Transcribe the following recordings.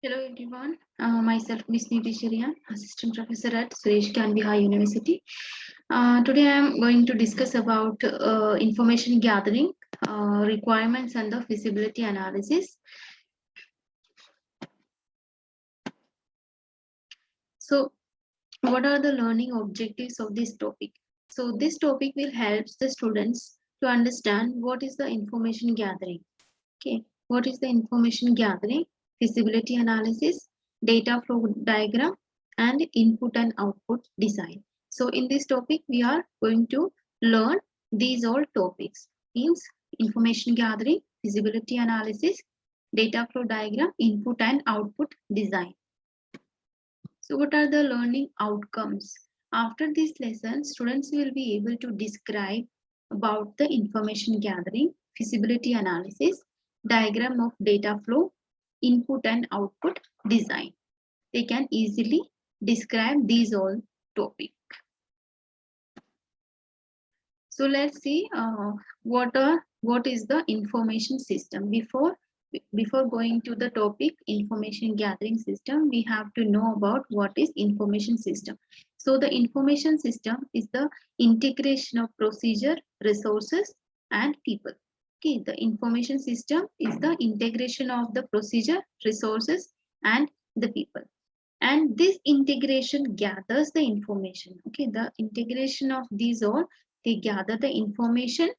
Hello everyone, myself Miss Niti Sharian, Assistant Professor at Suresh Ganvi High University. Today I am going to discuss about information gathering, requirements and the feasibility analysis. So what are the learning objectives of this topic? So this topic will help the students to understand what is the information gathering. Okay, what is the information gathering, feasibility analysis, data flow diagram, and input and output design. So in this topic, we are going to learn these all topics. Means information gathering, feasibility analysis, data flow diagram, input and output design. So what are the learning outcomes? After this lesson, students will be able to describe about the information gathering, feasibility analysis, diagram of data flow, input and output design. They can easily describe these all topics. So let's see what is the information system. Before going to the topic information gathering system, we have to know about what is information system. So the information system is the integration of procedure, resources and people. Okay, the information system is the integration of the procedure, resources and the people. And this integration gathers the information. Okay, the integration of these all, they gather the information,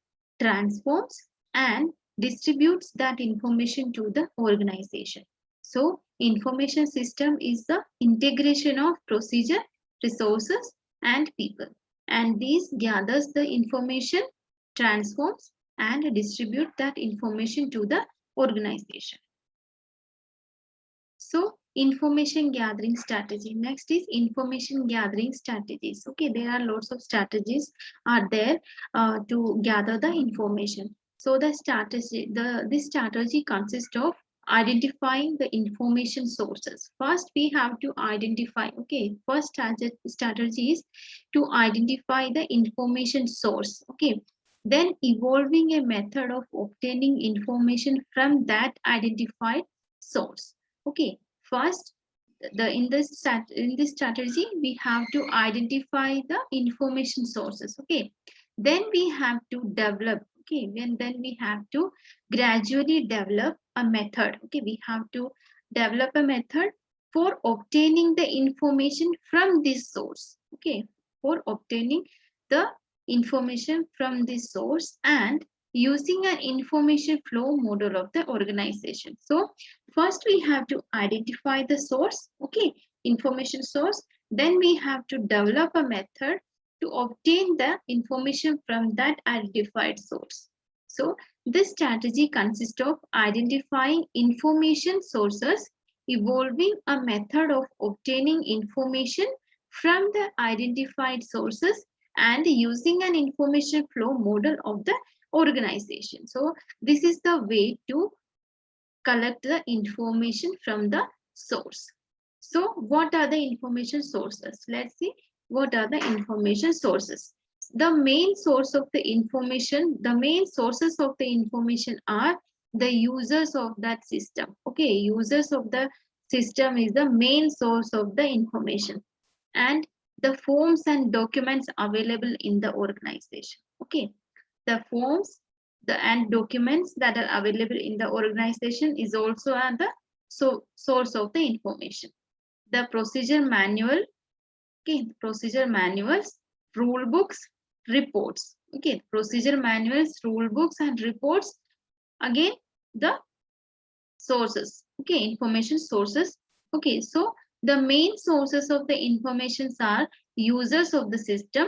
transforms and distributes that information to the organization. So information system is the integration of procedure, resources and people, and these gathers the information, transforms and distribute that information to the organization. So information gathering strategy. Next is information gathering strategies. Okay, there are lots of strategies are there to gather the information. So the strategy, this strategy consists of identifying the information sources. First, we have to identify. Okay, first strategy is to identify the information source. Okay, then evolving a method of obtaining information from that identified source. Okay, first in this strategy we have to identify the information sources. Okay, then we have to develop. Okay, then we have to gradually develop a method. Okay, we have to develop a method for obtaining the information from this source. Okay, for obtaining the information from this source and using an information flow model of the organization. So first we have to identify the source. Okay, information source. Then we have to develop a method to obtain the information from that identified source. So this strategy consists of identifying information sources, evolving a method of obtaining information from the identified sources and using an information flow model of the organization. So this is the way to collect the information from the source. So what are the information sources? Let's see what are the information sources. The main source of the information, the main sources of the information are the users of that system. Okay, users of the system is the main source of the information, and the forms and documents available in the organization. Okay, the forms and documents that are available in the organization is also the source of the information. The procedure manual. Okay, procedure manuals, rule books, reports. Okay, procedure manuals, rule books and reports, again the sources. Okay, information sources. Okay, so the main sources of the informations are users of the system,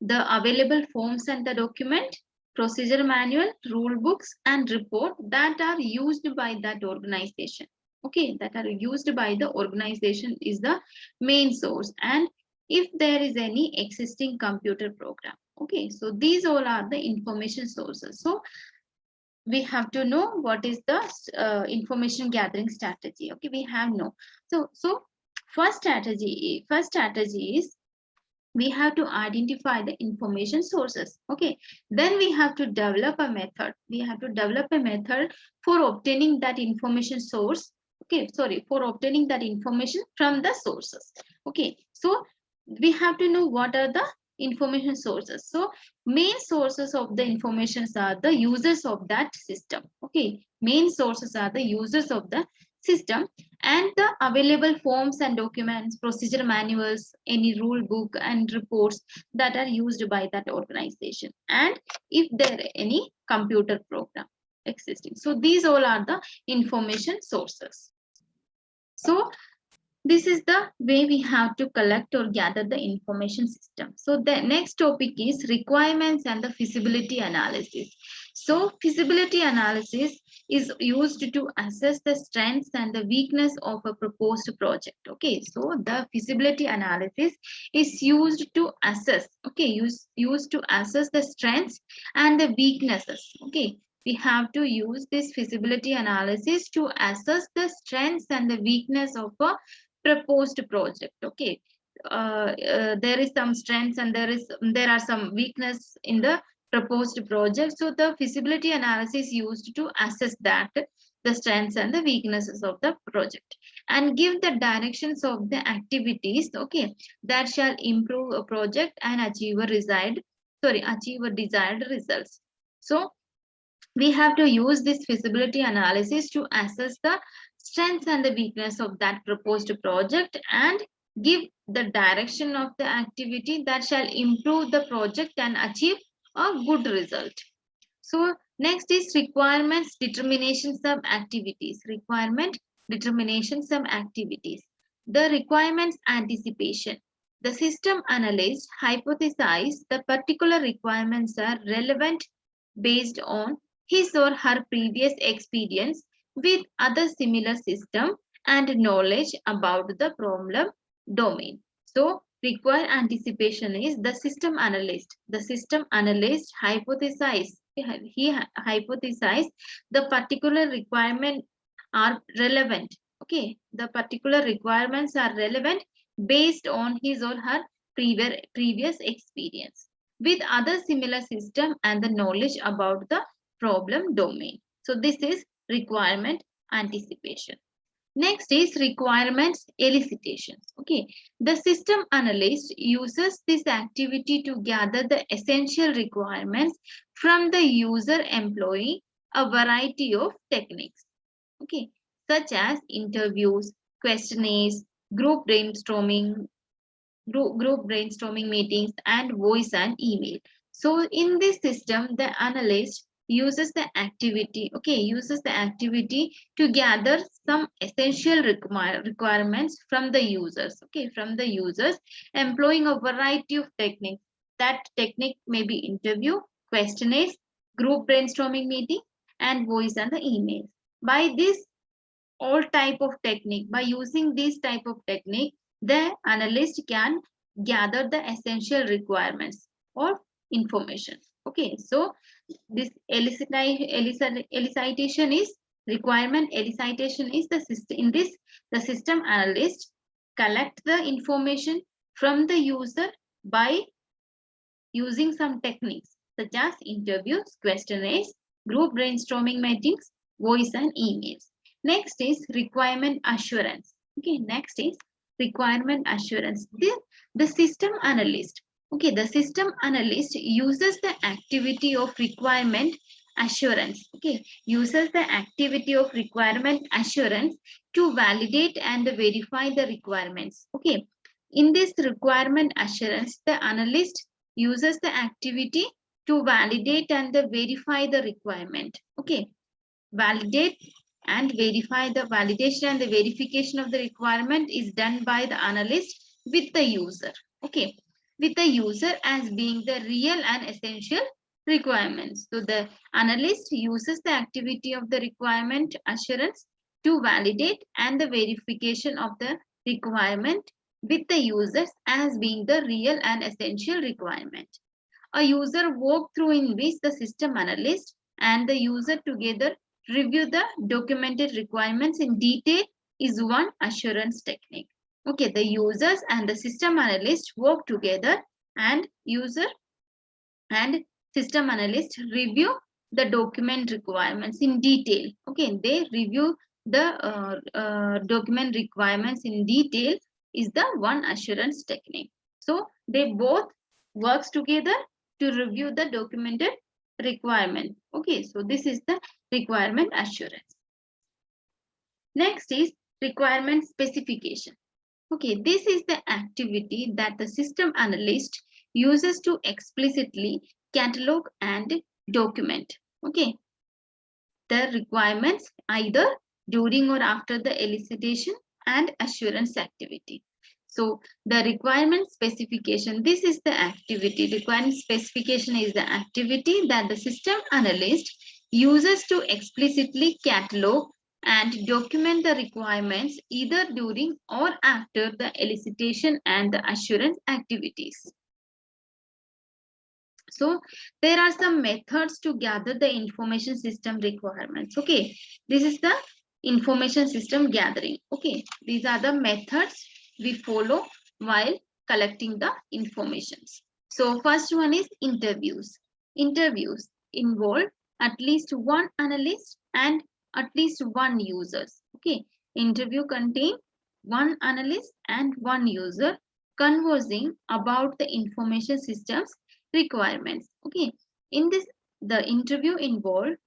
the available forms and the document, procedure manual, rule books and report that are used by that organization. Okay, that are used by the organization is the main source, and if there is any existing computer program. Okay, so these all are the information sources. So we have to know what is the information gathering strategy. Okay, we have no. So first strategy is we have to identify the information sources. Okay, then we have to develop a method. We have to develop a method for obtaining that information source. Okay, sorry, for obtaining that information from the sources. Okay, so we have to know what are the information sources. So main sources of the informations are the users of that system. Okay, main sources are the users of the system, and the available forms and documents, procedure manuals, any rule book and reports that are used by that organization, and if there are any computer program existing. So these all are the information sources. So this is the way we have to collect or gather the information system. So the next topic is requirements and the feasibility analysis. So feasibility analysis is used to assess the strengths and the weakness of a proposed project. Okay, so the feasibility analysis is used to assess, okay, used to assess the strengths and the weaknesses. Okay, we have to use this feasibility analysis to assess the strengths and the weakness of a proposed project. Okay, there is some strengths and there are some weakness in the proposed project. So the feasibility analysis used to assess that the strengths and the weaknesses of the project, and give the directions of the activities, okay, that shall improve a project and achieve a desired results. So we have to use this feasibility analysis to assess the strengths and the weakness of that proposed project, and give the direction of the activity that shall improve the project and achieve a good result. So next is requirements determinations of activities. Requirement determinations of activities. The requirements anticipation. The system analyst hypothesize the particular requirements are relevant based on his or her previous experience with other similar system and knowledge about the problem domain. So required anticipation is the system analyst. The system analyst hypothesize. He hypothesize the particular requirement are relevant. Okay, the particular requirements are relevant based on his or her previous experience with other similar system and the knowledge about the problem domain. So this is requirement anticipation. Next is requirements elicitations. Okay, the system analyst uses this activity to gather the essential requirements from the user, employee a variety of techniques. Okay, such as interviews, questionnaires, group brainstorming meetings, and voice and email. So in this system, the analyst uses the activity to gather some essential requirements from the users. Okay, from the users, employing a variety of techniques. That technique may be interview, questionnaires, group brainstorming meeting, and voice and the email. By this all type of technique, by using this type of technique, the analyst can gather the essential requirements or information. Okay, so this elicitation is requirement elicitation is the system. In this, the system analyst collect the information from the user by using some techniques such as interviews, questionnaires, group brainstorming meetings, voice and emails. Next is requirement assurance. Okay, next is requirement assurance. The system analyst. Okay, the system analyst uses the activity of requirement assurance. Okay, uses the activity of requirement assurance to validate and verify the requirements. Okay, in this requirement assurance, the analyst uses the activity to validate and verify the requirement. Okay, validate and verify. The validation and the verification of the requirement is done by the analyst with the user. Okay, with the user as being the real and essential requirements. So the analyst uses the activity of the requirement assurance to validate and the verification of the requirement with the users as being the real and essential requirement. A user walkthrough in which the system analyst and the user together review the documented requirements in detail is one assurance technique. Okay, the users and the system analyst work together, and user and system analyst review the document requirements in detail. Okay, they review the document requirements in detail is the one assurance technique. So they both works together to review the documented requirement. Okay, so this is the requirement assurance. Next is requirement specification. Okay, this is the activity that the system analyst uses to explicitly catalog and document. Okay, the requirements either during or after the elicitation and assurance activity. So the requirement specification, this is the activity. Requirement specification is the activity that the system analyst uses to explicitly catalog and document the requirements either during or after the elicitation and the assurance activities. So there are some methods to gather the information system requirements. Okay, this is the information system gathering. Okay, these are the methods we follow while collecting the informations. So first one is interviews. Interviews involve at least one analyst and at least one user. Okay, interview contain one analyst and one user conversing about the information systems requirements. Okay, in this the interview involved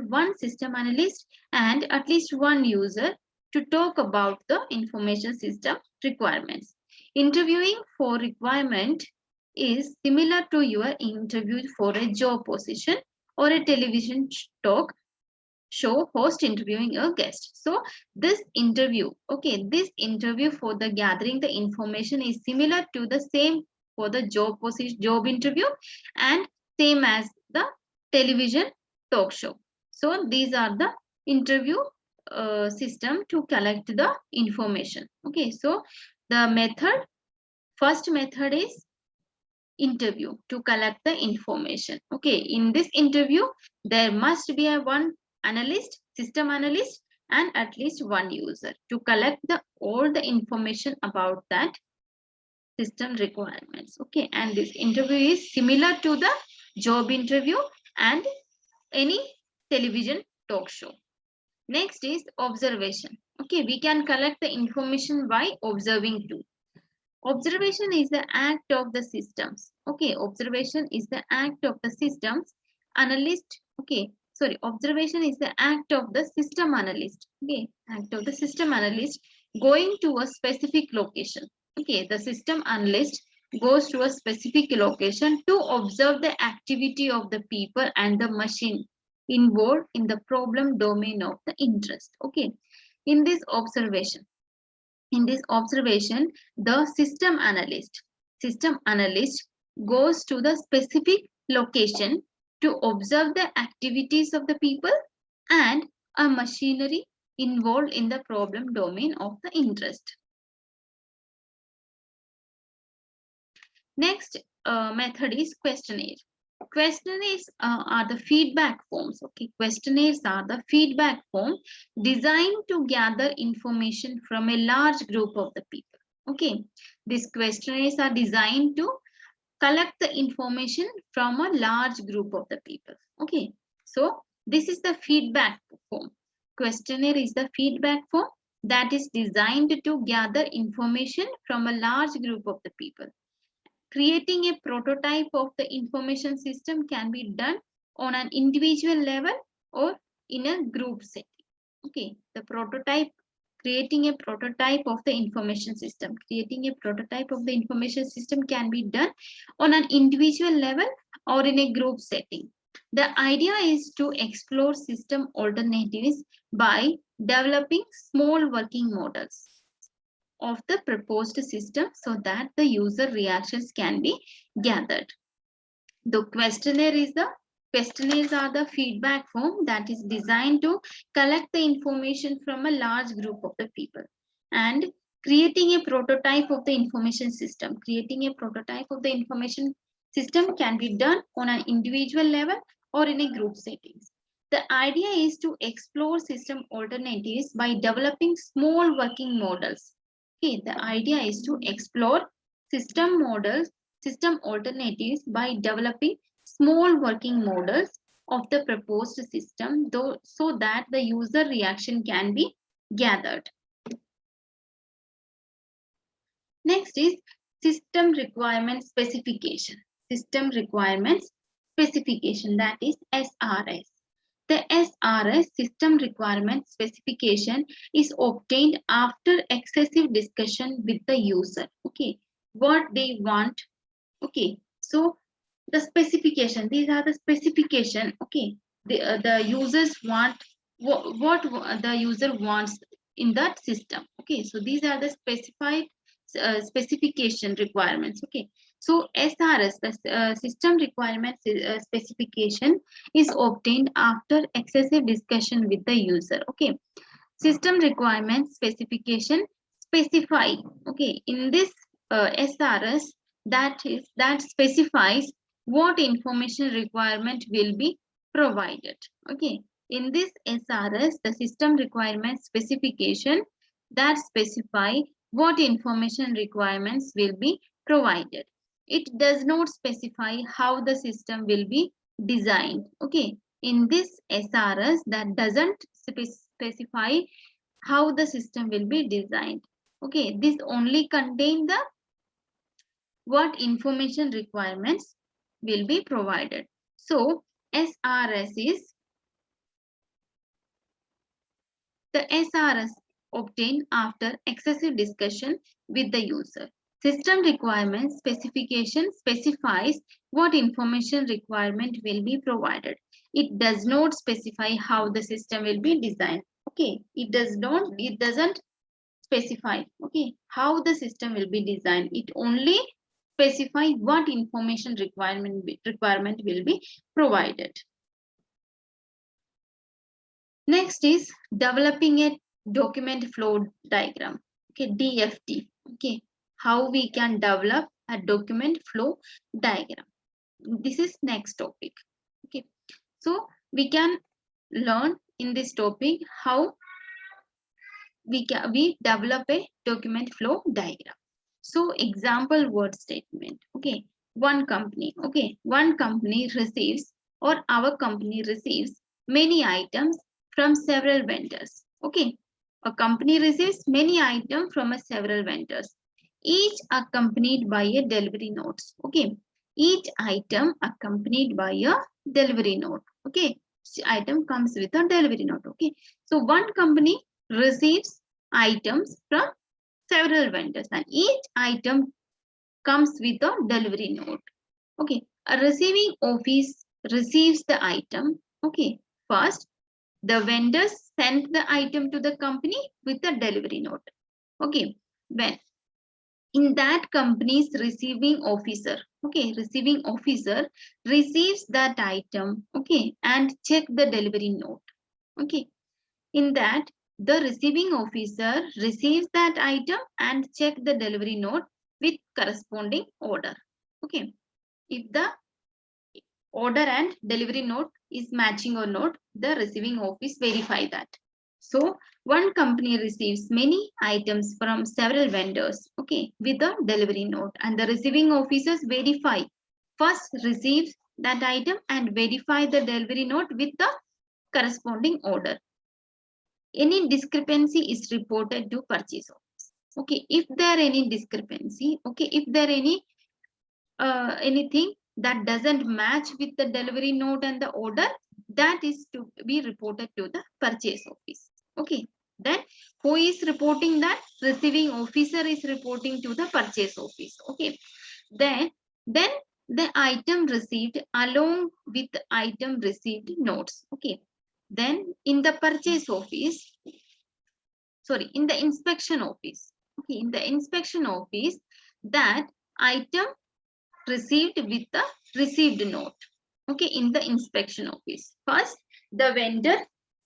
one system analyst and at least one user to talk about the information system requirements. Interviewing for requirement is similar to your interview for a job position or a television talk show host interviewing a guest. So this interview for the gathering the information is similar to the same for the job interview and same as the television talk show. So these are the interview system to collect the information. Okay, so the first method is interview to collect the information. Okay, in this interview there must be a one analyst, system analyst, and at least one user to collect all the information about that system requirements. Okay, and this interview is similar to the job interview and any television talk show. Next is observation. Okay, we can collect the information by observing too. Observation is the act of the systems. Okay, observation is the act of the systems analyst. Okay, sorry, observation is the act of the system analyst. Okay, act of the system analyst going to a specific location. Okay, the system analyst goes to a specific location to observe the activity of the people and the machine involved in the problem domain of the interest. Okay, in this observation, the system analyst goes to the specific location to observe the activities of the people and a machinery involved in the problem domain of the interest. Next method is questionnaire. Questionnaires are the feedback forms. Okay, questionnaires are the feedback form designed to gather information from a large group of the people. Okay, these questionnaires are designed to collect the information from a large group of the people. Okay, so this is the feedback form. Questionnaire is the feedback form that is designed to gather information from a large group of the people. Creating a prototype of the information system can be done on an individual level or in a group setting. Okay, the prototype, creating a prototype of the information system. Creating a prototype of the information system can be done on an individual level or in a group setting. The idea is to explore system alternatives by developing small working models of the proposed system so that the user reactions can be gathered. The questionnaires are the feedback form that is designed to collect the information from a large group of the people. And creating a prototype of the information system. Creating a prototype of the information system can be done on an individual level or in a group settings. The idea is to explore system alternatives by developing small working models. Okay, the idea is to explore system alternatives by developing small working models of the proposed system, though, so that the user reaction can be gathered. Next is system requirement specification. System requirements specification, that is SRS. The SRS, system requirement specification, is obtained after excessive discussion with the user. Okay, what they want. Okay, so the specification, these are the specification. Okay, the users want what the user wants in that system. Okay, so these are the specified specification requirements. Okay, so SRS, the system requirements specification, is obtained after excessive discussion with the user. Okay, system requirements specification specify. Okay, in this SRS, that specifies what information requirement will be provided. Okay, in this SRS, the system requirement specification that specify what information requirements will be provided. It does not specify how the system will be designed. Okay, in this SRS, that doesn't specify how the system will be designed. Okay, this only contain the what information requirements will be provided. So SRS is the SRS obtained after excessive discussion with the user. System requirements specification specifies what information requirement will be provided. It does not specify how the system will be designed. Okay, it doesn't specify, okay, how the system will be designed. It only specify what information requirement will be provided. Next is developing a document flow diagram. Okay, DFD. Okay, how we can develop a document flow diagram. This is next topic. Okay, so we can learn in this topic how we develop a document flow diagram. So example word statement. Okay, one company. Okay, one company receives, or our company receives, many items from several vendors. Okay, a company receives many items from several vendors, each accompanied by a delivery note. Okay, each item accompanied by a delivery note. Okay, item comes with a delivery note. Okay, so one company receives items from several vendors and each item comes with a delivery note. Okay, a receiving office receives the item. Okay, first the vendors send the item to the company with a delivery note. Okay, when in that company's receiving officer, okay, receiving officer receives that item, okay, and check the delivery note. Okay, in that the receiving officer receives that item and check the delivery note with corresponding order. Okay, if the order and delivery note is matching or not, the receiving office verify that. So one company receives many items from several vendors, okay, with a delivery note, and the receiving officers verify, first receives that item and verify the delivery note with the corresponding order. Any discrepancy is reported to purchase office. Okay, if there any discrepancy, okay, if there any anything that doesn't match with the delivery note and the order, that is to be reported to the purchase office. Okay, then who is reporting that? Receiving officer is reporting to the purchase office. Okay, then the item received along with item received notes. Okay, then in the purchase office, sorry, in the inspection office, okay, in the inspection office, that item received with the received note. Okay, in the inspection office, first the vendor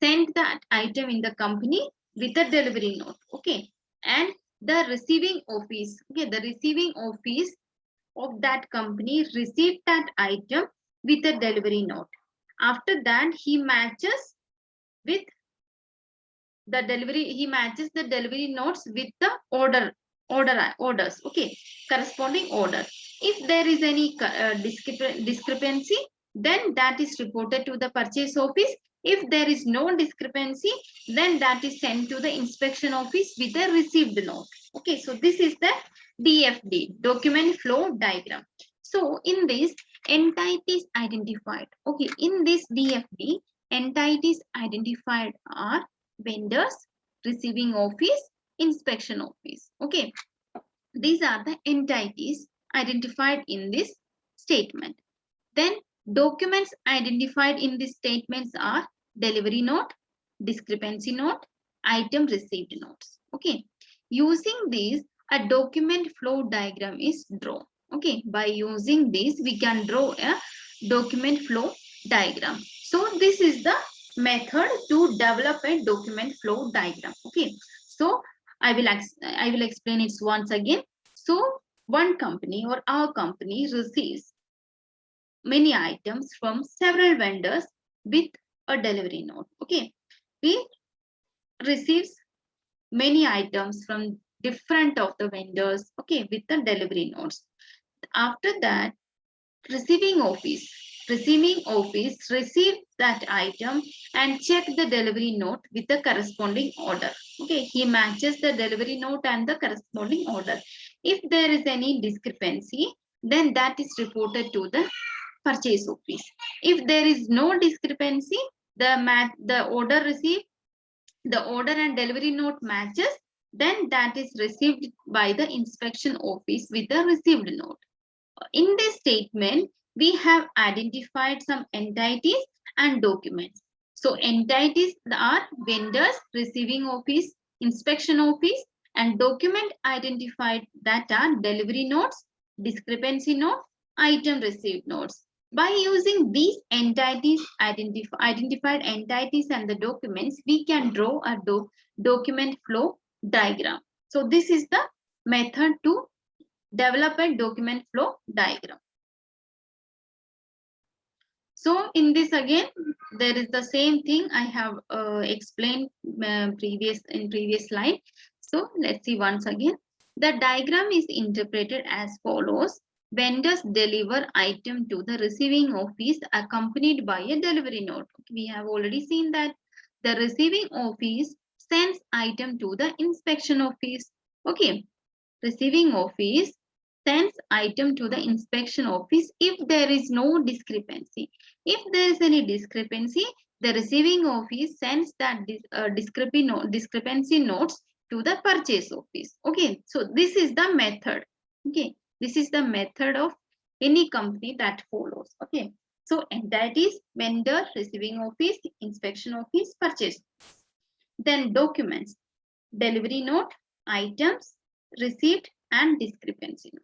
sent that item in the company with a delivery note. Okay, and the receiving office, okay, the receiving office of that company received that item with a delivery note. After that, he matches with the delivery, he matches the delivery notes with the orders. Okay, corresponding order. If there is any discrepancy, then that is reported to the purchase office. If there is no discrepancy, then that is sent to the inspection office with a received note. Okay, so this is the DFD, document flow diagram. So in this, entities identified. Okay, in this DFD, entities identified are vendors, receiving office, inspection office. Okay, these are the entities identified in this statement. Then documents identified in these statements are delivery note, discrepancy note, item received notes. Okay, using these, a document flow diagram is drawn. Okay, by using this, we can draw a document flow diagram. So this is the method to develop a document flow diagram. Okay, so I will explain it once again. So one company or our company receives many items from several vendors with a delivery note. Okay, we receives many items from different of the vendors, okay, with the delivery notes. After that, receiving office receives that item and check the delivery note with the corresponding order. Okay, he matches the delivery note and the corresponding order. If there is any discrepancy, then that is reported to the purchase office. If there is no discrepancy, the order received, the order and delivery note matches, then that is received by the inspection office with the received note. In this statement, we have identified some entities and documents. So entities are vendors, receiving office, inspection office, and document identified that are delivery notes, discrepancy note, item received notes. By using these entities, identified entities and the documents, we can draw a document flow diagram. So this is the method to develop a document flow diagram. So in this again, there is the same thing I have explained in previous slide. So let's see once again. The diagram is interpreted as follows. Vendors deliver item to the receiving office accompanied by a delivery note. We have already seen that the receiving office sends item to the inspection office. Okay, receiving office sends item to the inspection office if there is no discrepancy. If there is any discrepancy, the receiving office sends that discrepancy notes to the purchase office. Okay, so this is the method. Okay, this is the method of any company that follows. Okay, so entities, vendor, receiving office, inspection office, purchase. Then documents, delivery note, items received, and discrepancy note.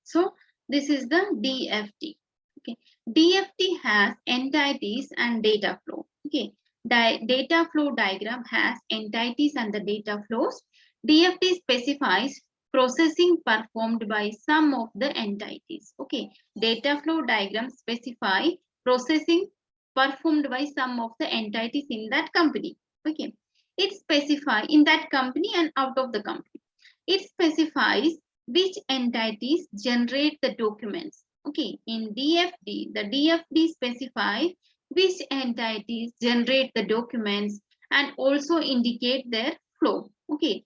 So this is the DFT. Okay, DFT has entities and data flow. Okay, data flow diagram has entities and the data flows. DFT specifies processing performed by some of the entities. Okay, data flow diagram specify processing performed by some of the entities in that company. Okay, it specifies in that company and out of the company. It specifies which entities generate the documents. Okay, in DFD, the DFD specifies which entities generate the documents and also indicate their flow. Okay,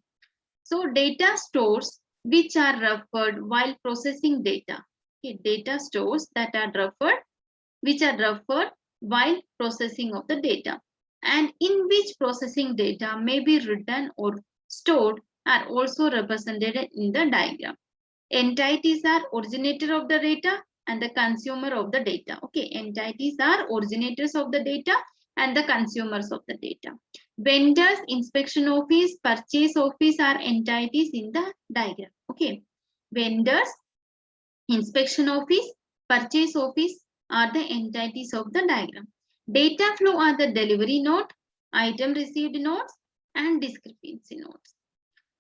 so data stores which are referred while processing data. Okay, data stores that are referred, which are referred while processing of the data, and in which processing data may be written or stored are also represented in the diagram. Entities are originator of the data and the consumer of the data. Okay, entities are originators of the data and the consumers of the data. Vendors, inspection office, purchase office are entities in the diagram. Okay, vendors, inspection office, purchase office are the entities of the diagram. Data flow are the delivery note, item received notes, and discrepancy notes.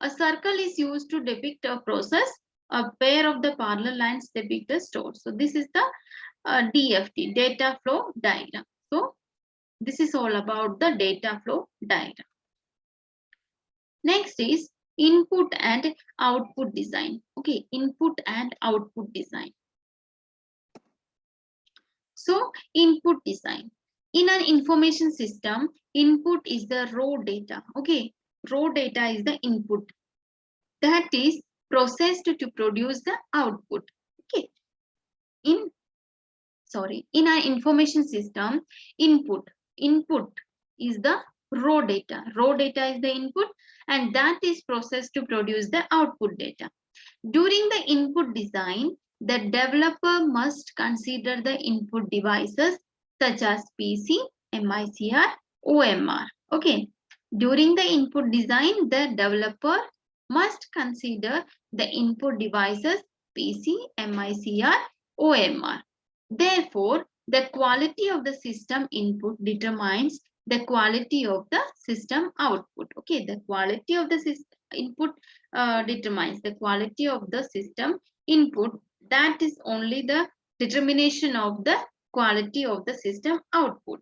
A circle is used to depict a process. A pair of the parallel lines depict a store. So this is the DFT, data flow diagram. So this is all about the data flow diagram. Next is input and output design. Okay, input and output design. So input design. In an information system, input is the raw data. Okay, raw data is the input that is processed to produce the output. Okay, in an information system, input is the raw data. Raw data is the input, and that is processed to produce the output data. During the input design, the developer must consider the input devices such as PC, MICR, OMR. Okay. During the input design, the developer must consider the input devices PC, MICR, OMR. Therefore, the quality of the system input determines the quality of the system output. Okay, the quality of the system input determines the quality of the system input. That is only the determination of the quality of the system output.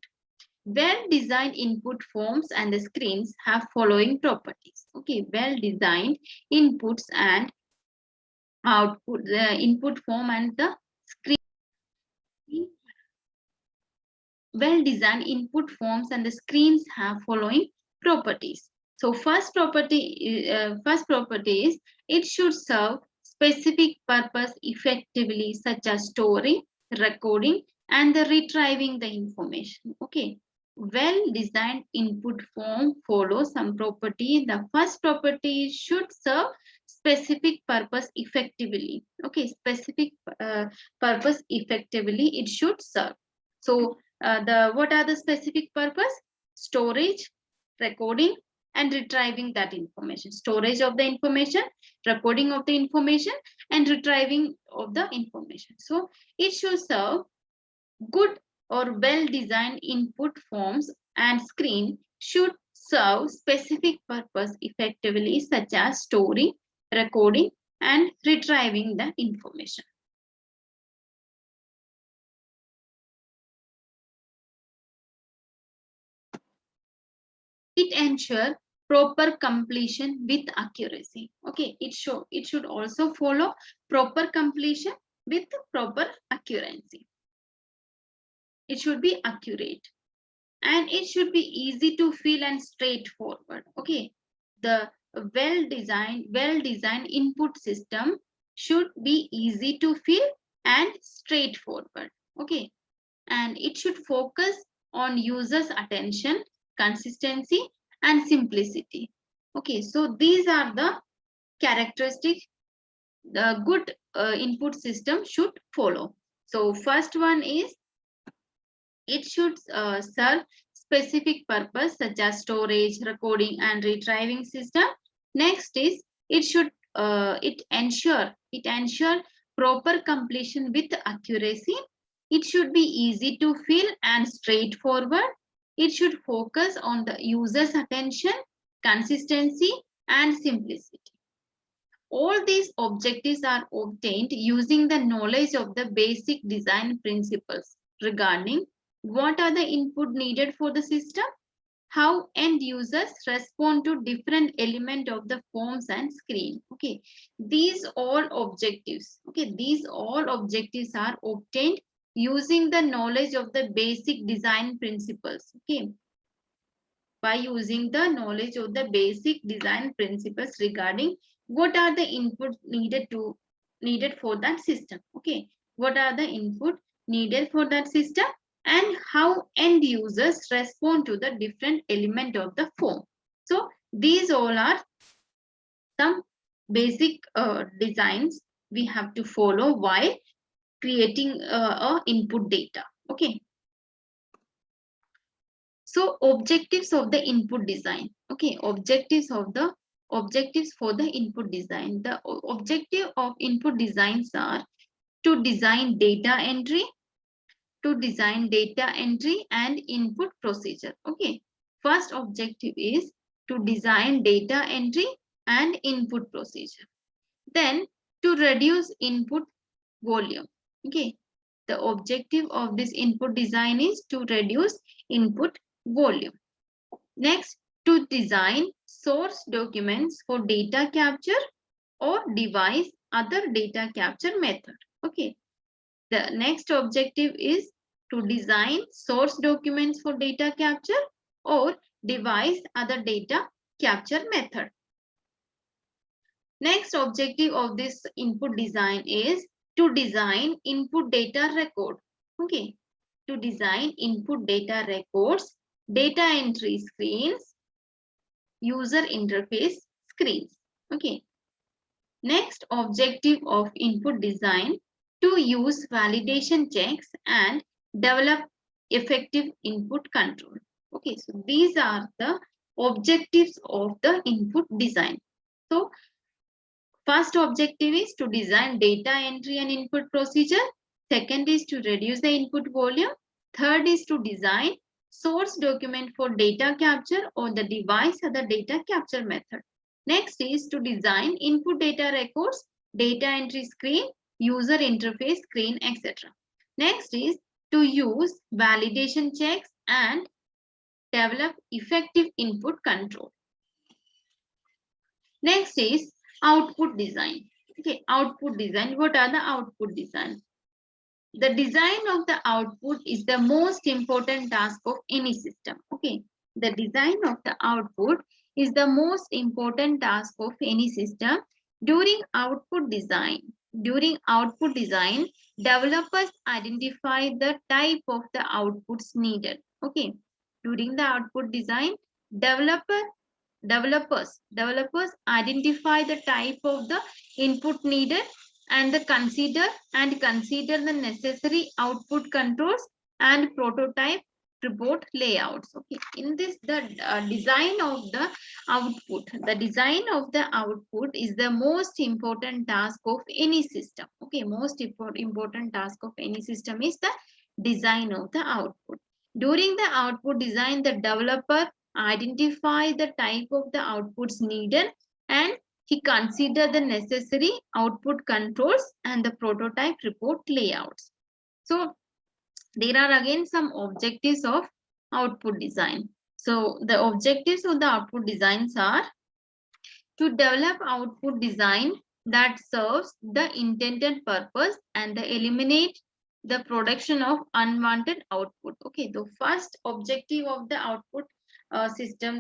Well-designed input forms and the screens have following properties. Okay, well-designed inputs and output, the input form and the screen. Well-designed input forms and the screens have following properties. So first property is it should serve specific purpose effectively, such as storing, recording, and the retrieving the information. Okay, well-designed input form follows some property. The first property should serve specific purpose effectively. Okay, specific purpose effectively it should serve. So what are the specific purpose? Storage, recording, and retrieving that information. Storage of the information, recording of the information, and retrieving of the information. So it should serve good or well-designed input forms, and screen should serve specific purpose effectively, such as storing, recording, and retrieving the information. It ensures proper completion with accuracy. Okay, it should also follow proper completion with proper accuracy. It should be accurate, and it should be easy to fill and straightforward. Okay, the well-designed input system should be easy to fill and straightforward. Okay, and it should focus on users' attention, consistency, and simplicity. Okay, so these are the characteristics the good input system should follow. So first one is it should serve specific purpose, such as storage, recording, and retrieving system. Next is it should ensure proper completion with accuracy. It should be easy to fill and straightforward. It should focus on the user's attention, consistency, and simplicity. All these objectives are obtained using the knowledge of the basic design principles regarding what are the input needed for the system, how end users respond to different element of the forms and screen. Okay, these all objectives. Okay, these all objectives are obtained using the knowledge of the basic design principles. Okay, by using the knowledge of the basic design principles regarding what are the inputs needed for that system. Okay, what are the input needed for that system, and how end users respond to the different element of the form. So these all are some basic designs we have to follow while creating input data. Okay, so objectives of the input design. Okay, objectives for the input design. The objective of input designs are to design data entry and input procedure. Okay, first objective is to design data entry and input procedure. Then to reduce input volume. Okay, the objective of this input design is to reduce input volume. Next, to design source documents for data capture or devise other data capture method. Okay. The next objective is to design source documents for data capture or devise other data capture method. Next objective of this input design is to design input data record. Okay. To design input data records, data entry screens, user interface screens. Okay. Next objective of input design, to use validation checks and develop effective input control. Okay, so these are the objectives of the input design. So first objective is to design data entry and input procedure. Second is to reduce the input volume. Third is to design source document for data capture or the device or the data capture method. Next is to design input data records, data entry screen, user interface screen, etc. Next is to use validation checks and develop effective input control. Next is output design. Okay, output design. What are the output design? The design of the output is the most important task of any system. Okay, the design of the output is the most important task of any system. During output design, developers identify the type of the outputs needed. Okay, during the output design, developers identify the type of the input needed and consider the necessary output controls and prototype report layouts. Okay, in this the design of the output is the most important task of any system. Okay, most important task of any system is the design of the output. During the output design, the developer identify the type of the outputs needed and he consider the necessary output controls and the prototype report layouts. So there are again some objectives of output design. So the objectives of the output designs are to develop output design that serves the intended purpose and eliminate the production of unwanted output. Okay, the first objective of the output system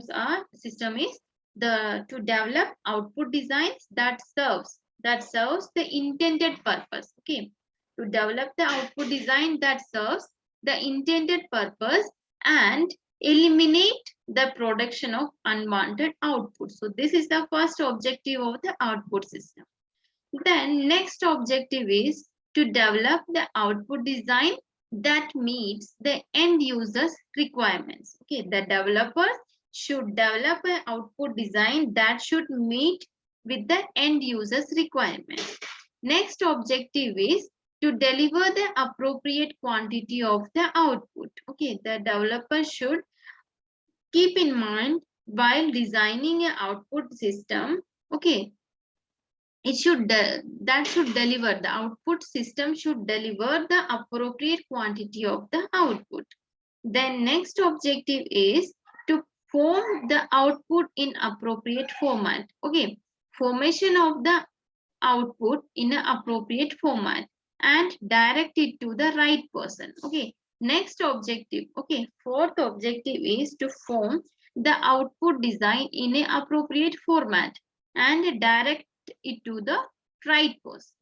is to develop output designs that serves the intended purpose. Okay, to develop the output design that serves the intended purpose and eliminate the production of unwanted output. So this is the first objective of the output system. Then next objective is to develop the output design that meets the end user's requirements. Okay, the developers should develop an output design that should meet with the end user's requirements. Next objective is to deliver the appropriate quantity of the output. Okay, the developer should keep in mind while designing an output system. Okay, it should deliver, the output system should deliver the appropriate quantity of the output. Then next objective is to form the output in appropriate format. Okay, formation of the output in an appropriate format and direct it to the right person. Okay, next objective. Okay, fourth objective is to form the output design in an appropriate format and direct it to the right person.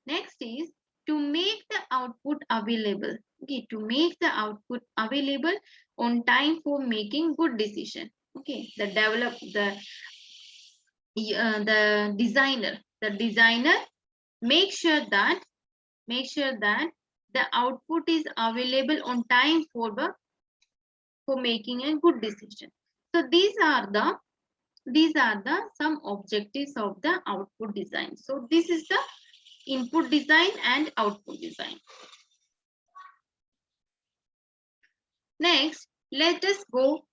Next is to make the output available. Okay, to make the output available on time for making good decision. Okay, the designer make sure that the output is available on time for making a good decision. So these are the some objectives of the output design. So this is the input design and output design. Next, let us go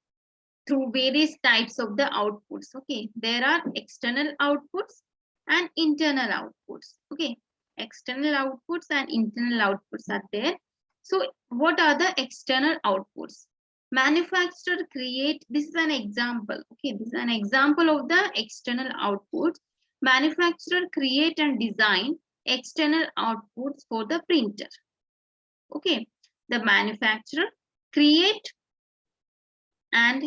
through various types of the outputs. Okay, there are external outputs and internal outputs. Okay, external outputs and internal outputs are there. So what are the external outputs? Manufacturer create, this is an example. Okay, this is an example of the external outputs. Manufacturer create and design external outputs for the printer. Okay, the manufacturer creates and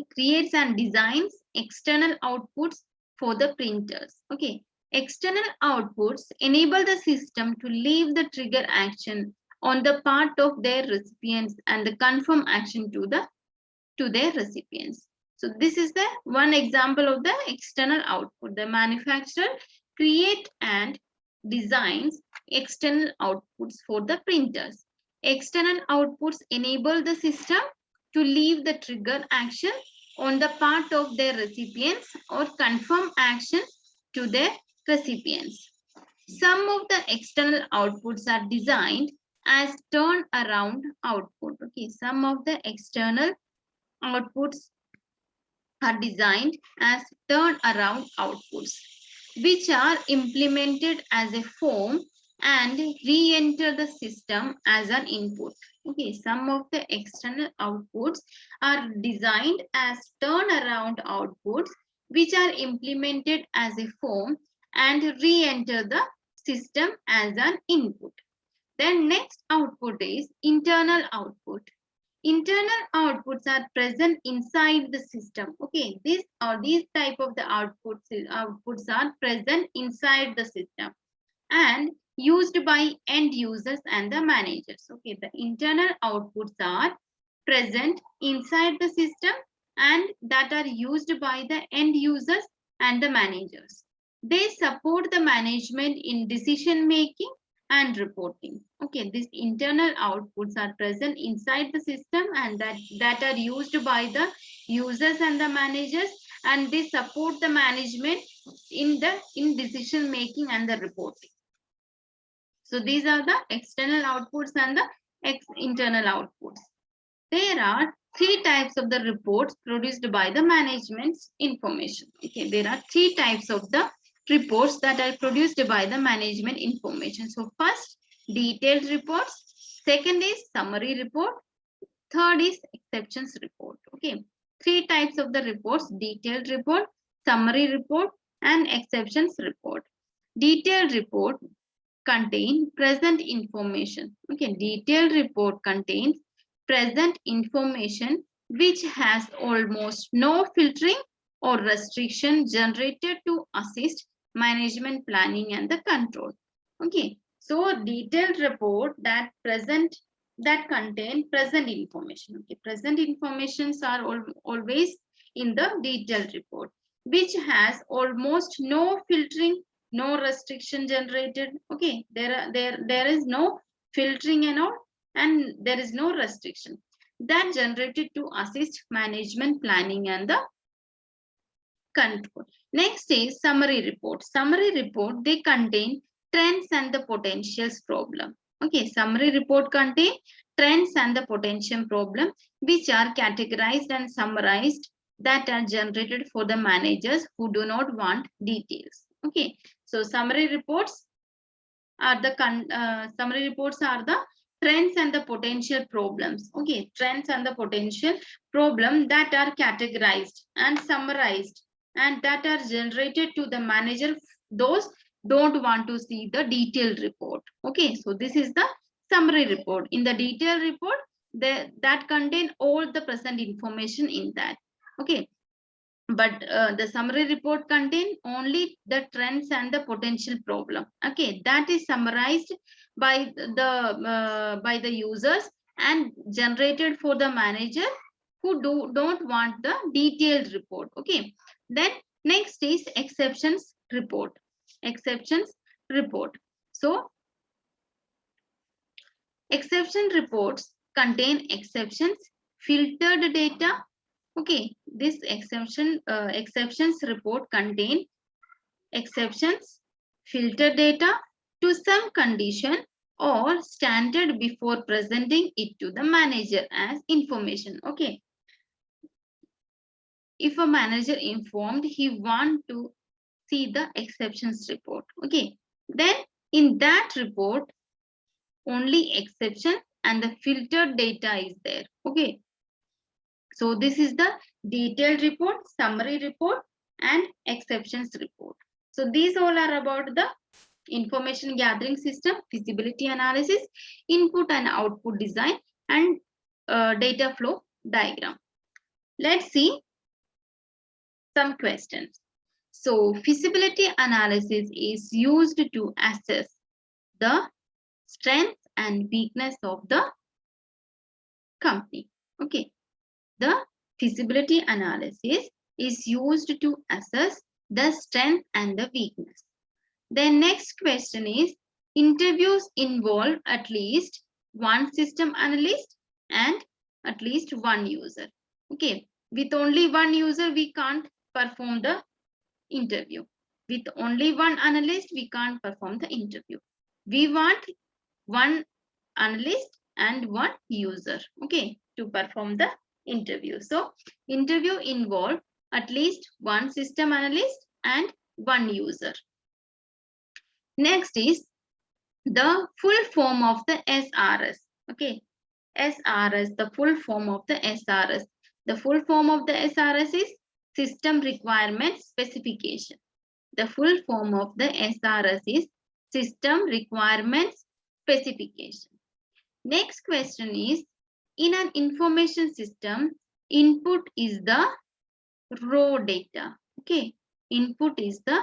designs external outputs for the printers. Okay, external outputs enable the system to leave the trigger action on the part of their recipients and the confirm action to their recipients. So this is the one example of the external output. The manufacturer create and designs external outputs for the printers. External outputs enable the system to leave the trigger action on the part of their recipients or confirm action to their recipients. Some of the external outputs are designed as turnaround output. Okay, some of the external outputs are designed as turnaround outputs, which are implemented as a form and re-enter the system as an input. Okay, some of the external outputs are designed as turnaround outputs, which are implemented as a form and re-enter the system as an input. Then next output is internal output. Internal outputs are present inside the system. Okay, these type of the outputs are present inside the system and used by end users and the managers. Okay, the internal outputs are present inside the system and that are used by the end users and the managers. They support the management in decision making and reporting. Okay, these internal outputs are present inside the system and that are used by the users and the managers, and they support the management in decision making and the reporting. So these are the external outputs and the internal outputs. There are three types of the reports produced by the management's information. Okay, there are three types of the reports that are produced by the management information. So first, detailed reports. Second is summary report. Third is exceptions report. Okay, three types of the reports: detailed report, summary report, and exceptions report. Detailed report contain present information. Okay, detailed report contains present information which has almost no filtering or restriction generated to assist management planning and the control. Okay, so detailed report that contain present information. Okay, present informations are always in the detailed report, which has almost no filtering, no restriction generated. Okay, there is no filtering and all, and there is no restriction that generated to assist management planning and the control. Next is summary report. Summary report, they contain trends and the potentials problem. Okay, summary report contain trends and the potential problem which are categorized and summarized, that are generated for the managers who do not want details. Okay, so summary reports are the trends and the potential problems. Okay, trends and the potential problem that are categorized and summarized and that are generated to the manager, those don't want to see the detailed report. Okay, so this is the summary report. In the detailed report, that contain all the present information in that. Okay, but the summary report contain only the trends and the potential problem. Okay, that is summarized by the users and generated for the manager who don't want the detailed report. Okay, then next is exceptions report. Exceptions report. So exception reports contain exceptions, filtered data. Okay, this exceptions report contain exceptions, filter data to some condition or standard before presenting it to the manager as information. Okay, if a manager informed he want to see the exceptions report. Okay, then in that report only exception and the filtered data is there. Okay, So this is the detailed report, summary report, and exceptions report. So these all are about the information gathering system, feasibility analysis, input and output design, and data flow diagram. Let's see some questions. So feasibility analysis is used to assess the strength and weakness of the company. Okay. The feasibility analysis is used to assess the strength and the weakness. The next question is, interviews involve at least one system analyst and at least one user. Okay, with only one user, we can't perform the interview. With only one analyst, we can't perform the interview. We want one analyst and one user, okay, to perform the interview. So interview involve at least one system analyst and one user. Next is the full form of the SRS. Okay, SRS, the full form of the SRS. The full form of the SRS is System Requirement Specification. The full form of the SRS is System Requirements Specification. Next question is, in an information system, input is the raw data. Okay, input is the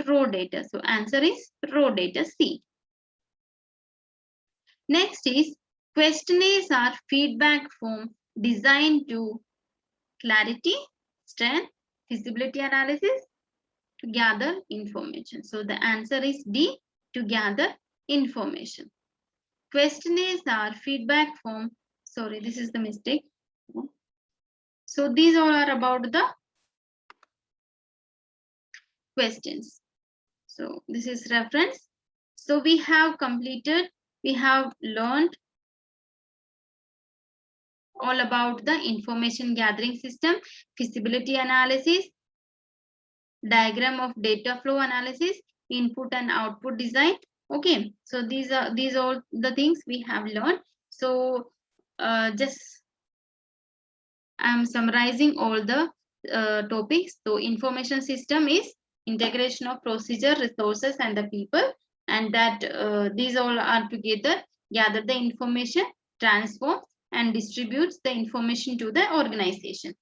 raw data. So answer is raw data C. Next is, questionnaires are feedback form designed to clarity, strength, feasibility analysis, to gather information. So the answer is D, to gather information. Questionnaires are feedback form. Sorry, this is the mistake. So these all are about the questions. So this is reference. So we have completed, we have learned all about the information gathering system, feasibility analysis, diagram of data flow analysis, input and output design. Okay, so these are all the things we have learned. So just I'm summarizing all the topics. So information system is integration of procedure, resources, and the people, and that these all are together gather the information, transform and distributes the information to the organization.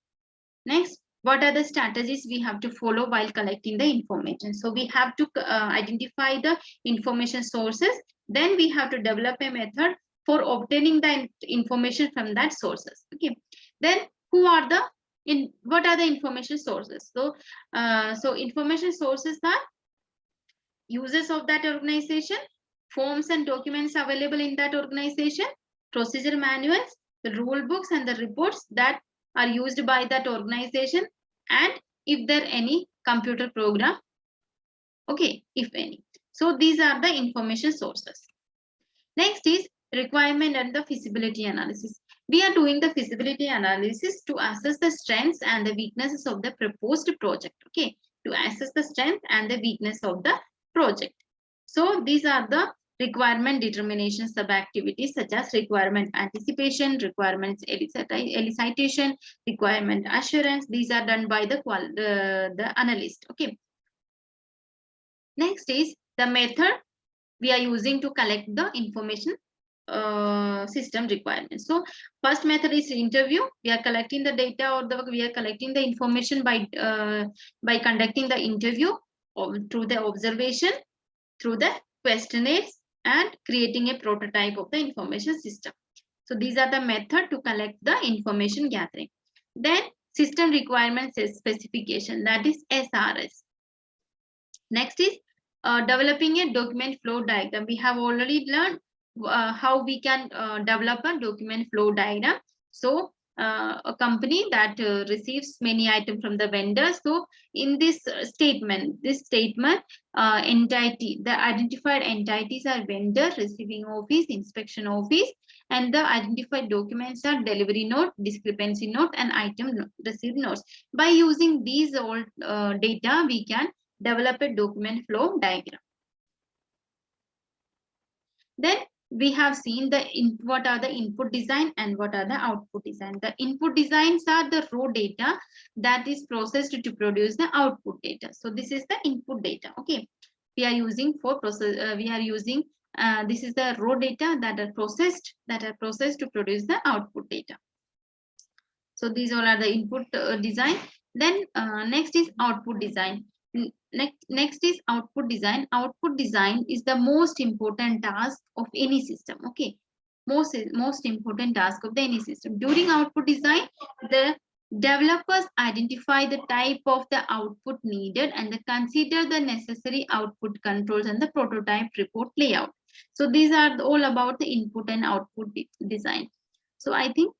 Next, what are the strategies we have to follow while collecting the information? So we have to identify the information sources. Then we have to develop a method for obtaining the information from that sources. Okay. Then what are the information sources? So so information sources are users of that organization, forms and documents available in that organization, procedure manuals, the rule books and the reports that are used by that organization, and if there any computer program, okay, if any. So these are the information sources. Next is requirement and the feasibility analysis. We are doing the feasibility analysis to assess the strengths and the weaknesses of the proposed project. Okay, to assess the strength and the weakness of the project. So these are the requirement determination sub-activities such as requirement anticipation, requirements elicitation, requirement assurance. These are done by the analyst. Okay. Next is the method we are using to collect the information system requirements. So first method is interview. We are collecting the data, or we are collecting the information by conducting the interview through the observation, through the questionnaires, and creating a prototype of the information system. So these are the method to collect the information gathering. Then system requirements specification, that is SRS. Next is developing a document flow diagram. We have already learned how we can develop a document flow diagram. So a company that receives many items from the vendor. So in this statement, entity, the identified entities are vendor, receiving office, inspection office, and the identified documents are delivery note, discrepancy note, and item received notes. By using these all data, we can develop a document flow diagram. Then we have seen what are the input design and what are the output design. The input designs are the raw data that is processed to produce the output data. So this is the input data. Okay, we are using for process. We are using this is the raw data that are processed to produce the output data. So these all are the input design. Then next is output design. Next is output design. Output design is the most important task of any system. Okay, most important task of any system. During output design, the developers identify the type of the output needed and they consider the necessary output controls and the prototype report layout. So these are all about the input and output design. So I think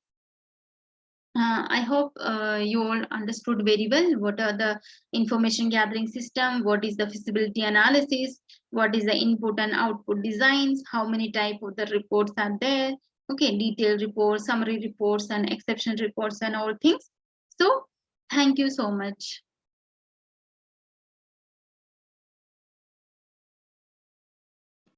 I hope you all understood very well what are the information gathering system, what is the feasibility analysis, what is the input and output designs, how many type of the reports are there, okay, detailed reports, summary reports and exception reports and all things. So thank you so much.